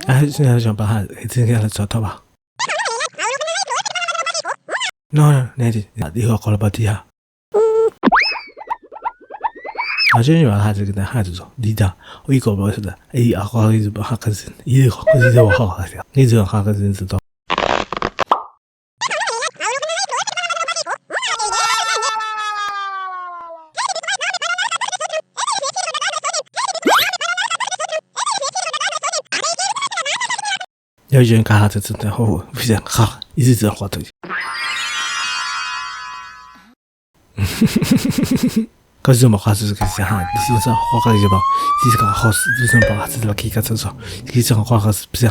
哎，现在想把他直接给他找到吧。No， 那就以后搞了把底下。而且你把他这个的孩子说，你讲我一个不是的，哎呀，好一直不哈个人，以后我就我好好的，你这样哈个人知道。有人看他这真的好，不想哈，一直这样话头。可是嘛，话是个啥哈？你先说话个什么？你这个好事，你先把话知道可以个怎说？你这个话个是不是？